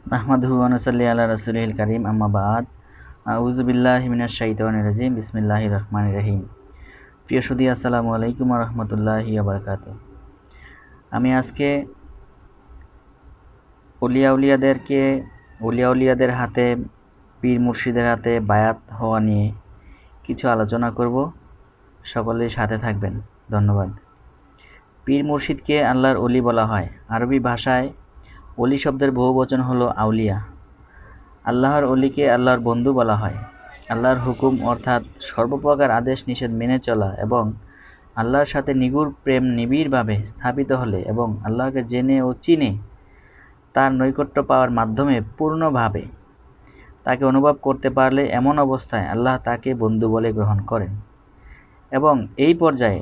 নাহমাদুহু ওয়া নুসাল্লি আলা রাসূলিল কারীম আম্মা বা'দ আউযু বিল্লাহি মিনাশ শাইতানির রাজীম বিসমিল্লাহির রহমানির রহিম। প্রিয় সুধী, আসসালামু আলাইকুম ওয়া রাহমাতুল্লাহি ওয়া বারাকাতুহু। আমি আজকে উলিয়াদের হাতে, পীর মুর্শিদের হাতে বায়াত হওয়া নিয়ে কিছু আলোচনা করব। সকলেই সাথে থাকবেন। ধন্যবাদ। পীর মুর্শিদকে আল্লাহর ওলি বলা হয়। আরবি ভাষায় ওলি শব্দের বহুবচন হলো আউলিয়া। আল্লাহর ওলিকে আল্লাহর বন্ধু বলা হয়। আল্লাহর হুকুম অর্থাৎ সর্বপ্রকার আদেশ নিষেধ মেনে চলা এবং আল্লাহর সাথে নিগুড় প্রেম নিবিড়ভাবে স্থাপিত হলে এবং আল্লাহকে জেনে ও চিনে তার নৈকট্য পাওয়ার মাধ্যমে পূর্ণভাবে তাকে অনুভব করতে পারলে এমন অবস্থায় আল্লাহ তাকে বন্ধু বলে গ্রহণ করেন এবং এই পর্যায়ে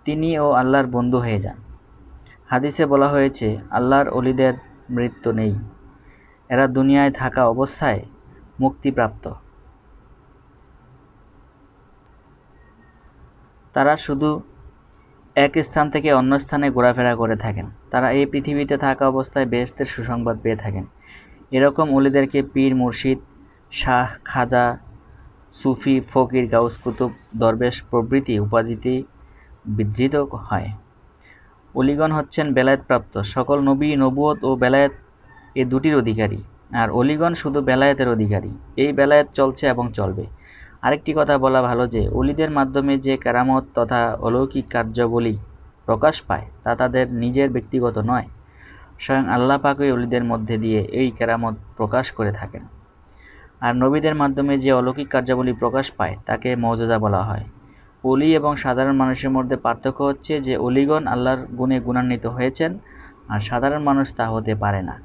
তিনি ও আল্লাহর বন্ধু হয়ে যান। হাদিসে বলা হয়েছে, আল্লাহর ওলিদের মৃত্যু নেই, এরা দুনিয়ায় থাকা অবস্থায় মুক্তিপ্রাপ্ত। তারা শুধু এক স্থান থেকে অন্য স্থানে ঘোরাফেরা করে থাকেন। তারা এই পৃথিবীতে থাকা অবস্থায় বেহেশতের সুসংবাদ পেয়ে থাকেন। এরকম ওলিদেরকে পীর, মুর্শিদ, শাহ, খাজা, সুফি, ফকির, গাউস, কুতুব, দরবেশ প্রভৃতি উপাধিতে বিধৃত হয়। ওলিগণ হচ্ছেন বেলায়েতপ্রাপ্ত। সকল নবী, নবুয়ত ও বেলায়েত এ দুটির অধিকারী, আর ওলিগণ শুধু বেলায়েতের অধিকারী। এই বেলায়েত চলছে এবং চলবে। আরেকটি কথা বলা ভালো যে, ওলিদের মাধ্যমে যে কেরামত তথা অলৌকিক কার্যাবলী প্রকাশ পায় তা তাদের নিজের ব্যক্তিগত নয়, স্বয়ং আল্লাহ পাকই ওলিদের মধ্যে দিয়ে এই কেরামত প্রকাশ করে থাকেন। আর নবীদের মাধ্যমে যে অলৌকিক কার্যাবলী প্রকাশ পায় তাকে মুজিজা বলা হয়। ওলি এবং সাধারণ মানুষের মধ্যে পার্থক্য হচ্ছে যে ওলিগণ আল্লাহর গুণে গুণান্বিত হয়েছেন আর সাধারণ মানুষ তা হতে পারে না।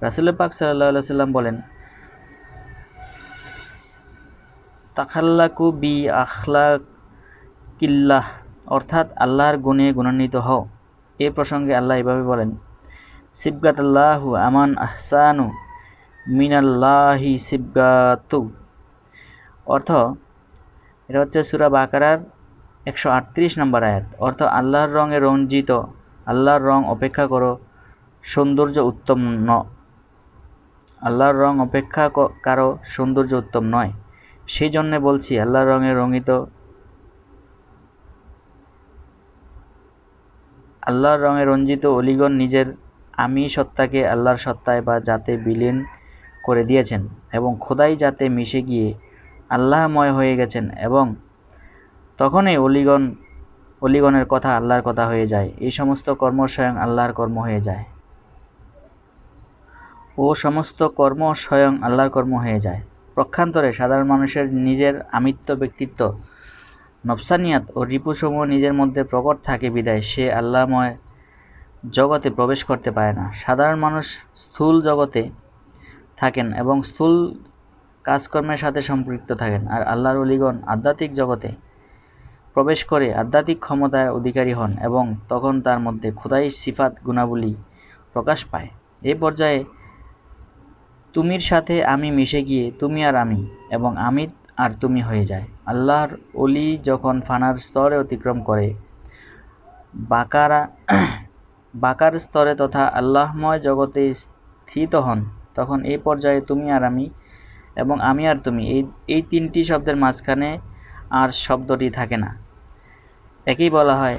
রাসূল পাক সাল্লাল্লাহু আলাইহি ওয়াসাল্লাম বলেন, তাখাল্লাকু বি আখলাকিল্লাহ, অর্থাৎ আল্লাহর গুণে গুণান্বিত হও। এ প্রসঙ্গে আল্লাহ এভাবে বলেন, সিবগাতাল্লাহু আমান আহসানু মিনাল্লাহি সিবগাতু। অর্থ, এটা হচ্ছে সূরা বাকারার 138 নম্বর আয়াত। অর্থ, আল্লাহর রঙে রঞ্জিত, আল্লাহর রং অপেক্ষা করো সৌন্দর্য উত্তম আল্লাহর রং অপেক্ষা কারো সৌন্দর্য উত্তম নয়। সেই জন্যে বলছি, আল্লাহর রঙে রঞ্জিত অলিগণ নিজের আমি সত্তাকে আল্লাহর সত্তায় বা জাতে বিলীন করে দিয়েছেন এবং খোদাই জাতে মিশে গিয়ে আল্লাহময় হয়ে গেছেন এবং তখনই অলিগণের কথা আল্লাহর কথা হয়ে যায়। এই সমস্ত কর্ম স্বয়ং আল্লাহর কর্ম হয়ে যায়। পক্ষান্তরে সাধারণ মানুষের নিজের আমিত্ব, ব্যক্তিত্ব, নফসানিয়াত ও রিপুসমূহ নিজের মধ্যে প্রকট থাকে বিধায় সে আল্লাহময় জগতে প্রবেশ করতে পারে না। সাধারণ মানুষ স্থূল জগতে থাকেন এবং স্থূল কাজকর্মের সাথে সম্পৃক্ত থাকেন, আর আল্লাহর ওলিগণ আধ্যাত্মিক জগতে প্রবেশ করে আধ্যাত্মিক ক্ষমতার অধিকারী হন এবং তখন তার মধ্যে খোদাই সিফাত গুণাবলী প্রকাশ পায়। এই পর্যায়ে তুমির সাথে আমি মিশে গিয়ে তুমি আর আমি এবং আমি আর তুমি হয়ে যায়। আল্লাহর ওলি যখন ফানার স্তরে অতিক্রম করে বাকার স্তরে তথা আল্লাহময় জগতে স্থিত হন, তখন এই পর্যায়ে তুমি আর আমি এবং আমি আর তুমি এই তিনটি শব্দের মাঝখানে আর শব্দটি থাকে না। একেই বলা হয়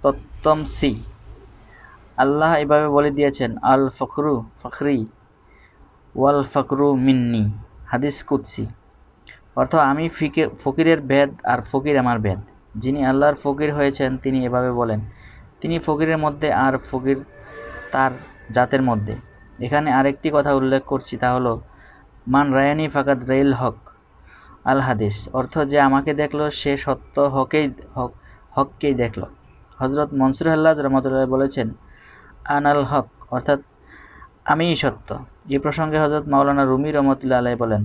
তত্ত্বমসি। আল্লাহ এভাবে বলে দিয়েছেন, আল ফখরু ফখরি ওয়াল ফখরু মিন্নি, হাদিস কুদসি। অর্থ, আমি ফকিরের ভেদ আর ফকির আমার ভেদ। যিনি আল্লাহর ফকির হয়েছেন তিনি এভাবে বলেন, তিনি ফকিরের মধ্যে আর ফকির তার জাতের মধ্যে। এখানে আরেকটি কথা উল্লেখ করছি, তা হলো মান রায়ানি ফাকাদ রাইল হক আল হাদিস। অর্থ, যে আমাকে দেখলো সে সত্য হককেই দেখল। হজরত মনসুর হাল্লাজ রহমতুল্লাহ বলেছেন, আনাল হক, অর্থাৎ আমিই সত্য। এই প্রসঙ্গে হজরত মাওলানা রুমি রহমতুল্লাহ আলাইহি বলেন,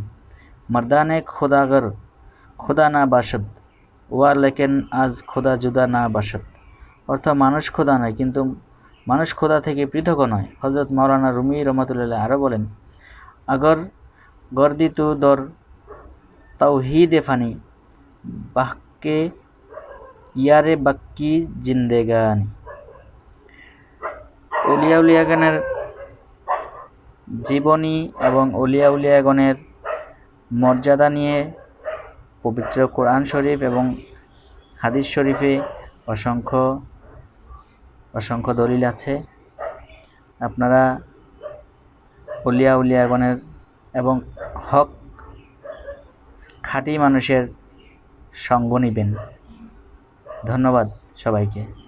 মর্দানে খোদাগর খোদা না বাসদ ওয়া লেকেন আজ খোদা জুদা না বাসদ। অর্থ, মানুষ খোদা নয়, কিন্তু মানুষ খোদা থেকে পৃথকও নয়। হজরত মাওলানা রুমি রহমতুল্লাহ আরও বলেন, আগর গর্দি তু দর তাওহীদে ফানি বাহকে ইয়ারে বাক্কি জিন্দেগানি। উলিয়াগানের জীবনী এবং উলিয়াগণের মর্যাদা নিয়ে পবিত্র কোরআন শরীফ এবং হাদিস শরীফে অসংখ্য দলিল আছে। আপনারা উলিয়াগণের এবং হক খাঁটি মানুষের সঙ্গ নিবেন। ধন্যবাদ সবাইকে।